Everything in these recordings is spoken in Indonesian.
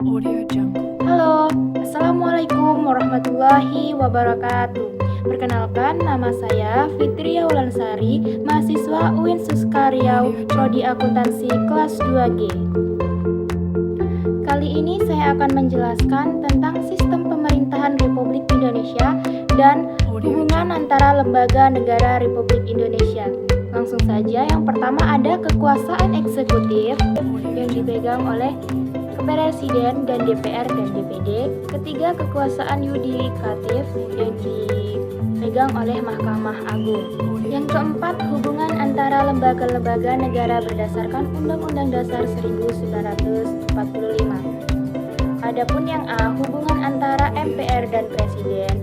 Halo, Assalamualaikum warahmatullahi wabarakatuh. Perkenalkan, nama saya Fitria Wulansari, mahasiswa UIN Suska Riau, Prodi Akuntansi kelas 2G. Kali ini saya akan menjelaskan tentang sistem pemerintahan Republik Indonesia dan hubungan antara lembaga negara Republik Indonesia. Langsung saja, yang pertama ada kekuasaan eksekutif yang dipegang oleh Presiden dan DPR dan DPD. Ketiga, kekuasaan yudikatif yang dipegang oleh Mahkamah Agung. Yang keempat, hubungan antara lembaga-lembaga negara berdasarkan Undang-Undang Dasar 1945. Adapun yang A, hubungan antara MPR dan Presiden.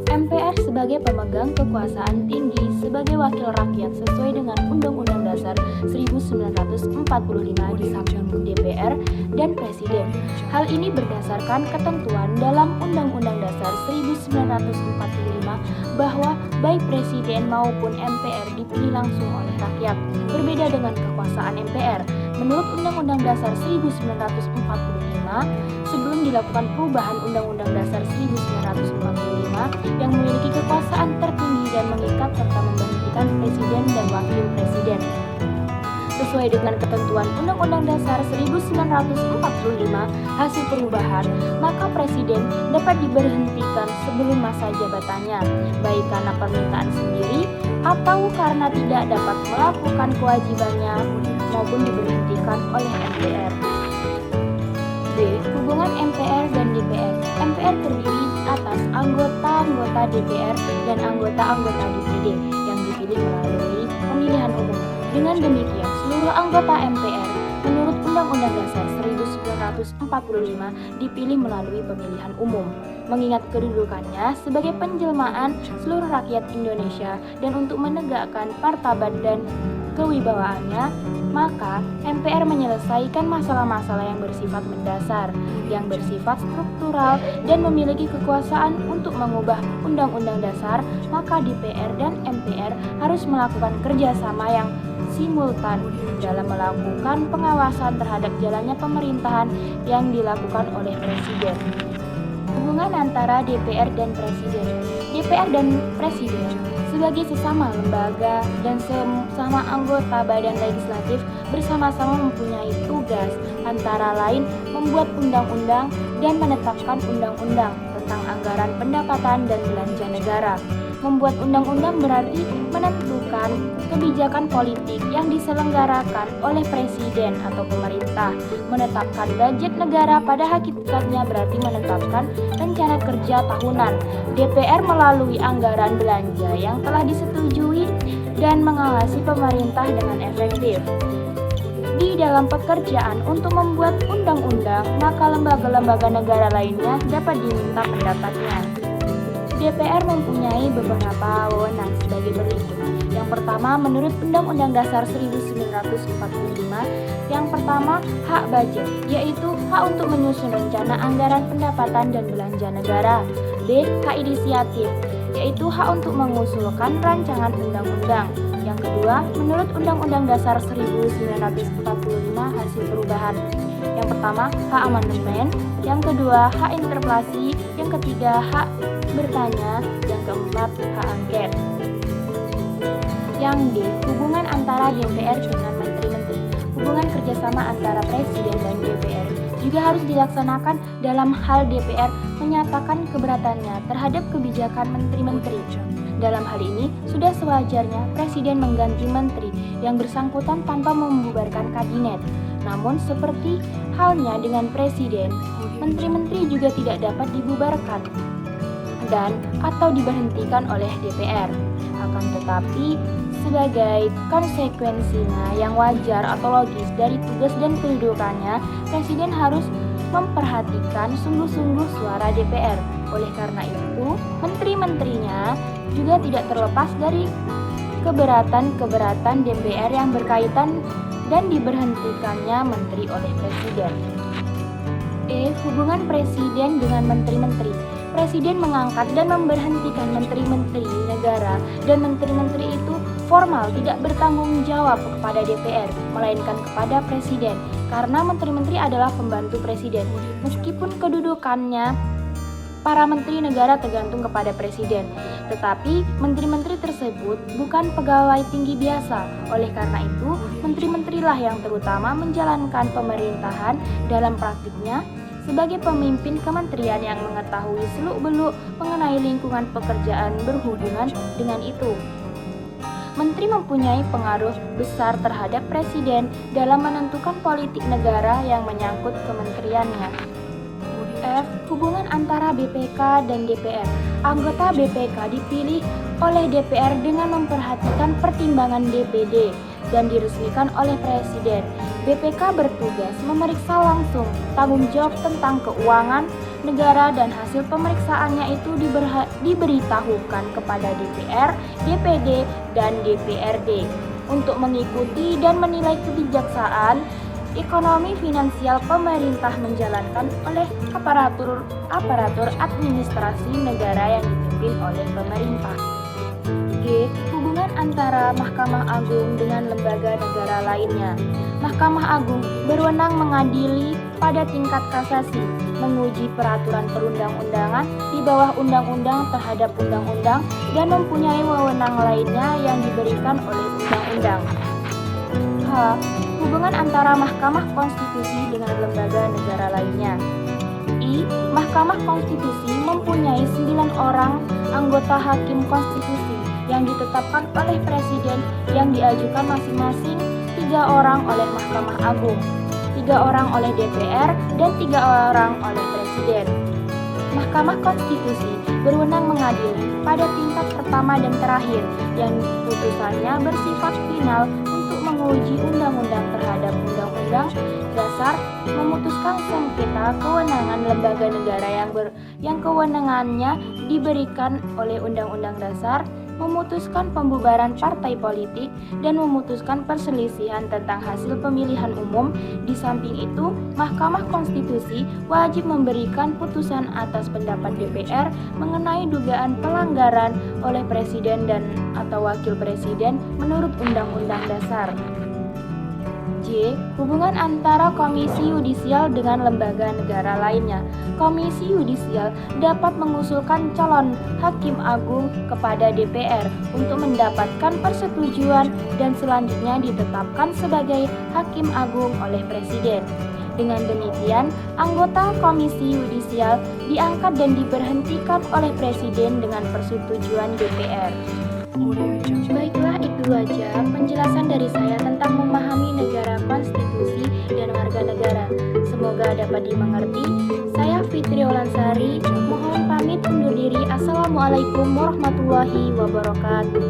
MPR sebagai pemegang kekuasaan tinggi sebagai wakil rakyat sesuai dengan Undang-Undang Dasar 1945 di samping DPR dan Presiden. Hal ini berdasarkan ketentuan dalam Undang-Undang Dasar 1945 bahwa baik Presiden maupun MPR dipilih langsung oleh rakyat. Berbeda dengan kekuasaan MPR, menurut Undang-Undang Dasar 1945, sebelum dilakukan perubahan Undang-Undang Dasar 1945 yang memiliki kekuasaan tertinggi dan mengikat serta memberhentikan Presiden dan Wakil Presiden. Sesuai dengan ketentuan Undang-Undang Dasar 1945 hasil perubahan, maka Presiden dapat diberhentikan sebelum masa jabatannya, baik karena permintaan sendiri atau karena tidak dapat melakukan kewajibannya maupun diberhentikan oleh MPR. B. Hubungan MPR dan DPR. MPR terdiri atas anggota-anggota DPR dan anggota-anggota DPD yang dipilih melalui pemilihan umum. Dengan demikian, seluruh anggota MPR menurut Undang-Undang Dasar 1945 dipilih melalui pemilihan umum. Mengingat kedudukannya sebagai penjelmaan seluruh rakyat Indonesia dan untuk menegakkan martabat dan kewibawaannya, maka MPR menyelesaikan masalah-masalah yang bersifat mendasar, yang bersifat struktural dan memiliki kekuasaan untuk mengubah Undang-Undang Dasar, maka DPR dan MPR harus melakukan kerjasama yang simultan dalam melakukan pengawasan terhadap jalannya pemerintahan yang dilakukan oleh Presiden. Hubungan antara DPR dan Presiden. DPR dan Presiden sebagai sesama lembaga dan sesama anggota badan legislatif bersama-sama mempunyai tugas antara lain membuat undang-undang dan menetapkan undang-undang tentang anggaran pendapatan dan belanja negara. Membuat undang-undang berarti menentukan kebijakan politik yang diselenggarakan oleh presiden atau pemerintah. Menetapkan budget negara pada hakikatnya berarti menetapkan rencana kerja tahunan. DPR melalui anggaran belanja yang telah disetujui dan mengawasi pemerintah dengan efektif. Di dalam pekerjaan untuk membuat undang-undang, maka lembaga-lembaga negara lainnya dapat diminta pendapatnya. DPR mempunyai beberapa wewenang sebagai berikut. Yang pertama, menurut Undang-Undang Dasar 1945, yang pertama hak budget, yaitu hak untuk menyusun rencana anggaran pendapatan dan belanja negara. B. Hak inisiatif, yaitu hak untuk mengusulkan rancangan undang-undang. Yang kedua, menurut Undang-Undang Dasar 1945 hasil perubahan. Yang pertama, hak amandemen. Yang kedua, hak interpelasi. Yang ketiga, hak bertanya. Yang keempat, hak angket. Yang D. Hubungan antara DPR dengan menteri-menteri. Hubungan kerjasama antara Presiden dan DPR juga harus dilaksanakan dalam hal DPR menyatakan keberatannya terhadap kebijakan menteri-menteri. Dalam hal ini, sudah sewajarnya Presiden mengganti menteri yang bersangkutan tanpa membubarkan kabinet. Namun, seperti halnya dengan Presiden, menteri-menteri juga tidak dapat dibubarkan dan atau diberhentikan oleh DPR. Akan tetapi, sebagai konsekuensinya yang wajar atau logis dari tugas dan kedudukannya, Presiden harus memperhatikan sungguh-sungguh suara DPR. Oleh karena itu, menteri-menterinya juga tidak terlepas dari keberatan-keberatan DPR yang berkaitan dan diberhentikannya menteri oleh Presiden. E. Hubungan Presiden dengan menteri-menteri. Presiden mengangkat dan memberhentikan menteri-menteri negara dan menteri-menteri itu formal tidak bertanggung jawab kepada DPR, melainkan kepada Presiden. karena menteri-menteri adalah pembantu presiden. Meskipun kedudukannya para menteri negara tergantung kepada presiden, tetapi menteri-menteri tersebut bukan pegawai tinggi biasa. Oleh karena itu, menteri-menterilah yang terutama menjalankan pemerintahan dalam praktiknya sebagai pemimpin kementerian yang mengetahui seluk-beluk mengenai lingkungan pekerjaan berhubungan dengan itu. Menteri mempunyai pengaruh besar terhadap presiden dalam menentukan politik negara yang menyangkut kementeriannya. F. Hubungan antara BPK dan DPR. Anggota BPK dipilih oleh DPR dengan memperhatikan pertimbangan DPD dan diresmikan oleh Presiden. BPK bertugas memeriksa langsung tanggung jawab tentang keuangan negara dan hasil pemeriksaannya itu diberitahukan kepada DPR, DPD, dan DPRD untuk mengikuti dan menilai kebijaksanaan ekonomi finansial pemerintah menjalankan oleh aparatur administrasi negara yang dipimpin oleh pemerintah. G. Hubungan antara Mahkamah Agung dengan lembaga negara lainnya. Mahkamah Agung berwenang mengadili pada tingkat kasasi, menguji peraturan perundang-undangan di bawah undang-undang terhadap undang-undang, dan mempunyai wewenang lainnya yang diberikan oleh undang-undang. H. Hubungan antara Mahkamah Konstitusi dengan lembaga negara lainnya. I. Mahkamah Konstitusi mempunyai 9 orang anggota hakim konstitusi yang ditetapkan oleh Presiden yang diajukan masing-masing 3 orang oleh Mahkamah Agung, 3 orang oleh DPR, dan 3 orang oleh Presiden. Mahkamah Konstitusi berwenang mengadili pada tingkat pertama dan terakhir yang putusannya bersifat final untuk menguji undang-undang terhadap undang-undang dasar, memutuskan sengketa kewenangan lembaga negara yang kewenangannya diberikan oleh undang-undang dasar, memutuskan pembubaran partai politik, dan memutuskan perselisihan tentang hasil pemilihan umum. Di samping itu, Mahkamah Konstitusi wajib memberikan putusan atas pendapat DPR mengenai dugaan pelanggaran oleh Presiden dan atau Wakil Presiden menurut Undang-Undang Dasar. J. Hubungan antara Komisi Yudisial dengan lembaga negara lainnya. Komisi Yudisial dapat mengusulkan calon Hakim Agung kepada DPR untuk mendapatkan persetujuan dan selanjutnya ditetapkan sebagai Hakim Agung oleh Presiden. Dengan demikian, anggota Komisi Yudisial diangkat dan diberhentikan oleh Presiden dengan persetujuan DPR. Baiklah, itu aja penjelasan dari saya tentang memahami negara, konstitusi, dan warga negara. Semoga dapat dimengerti. Saya Fitri Olansari, mohon pamit undur diri. Assalamualaikum warahmatullahi wabarakatuh.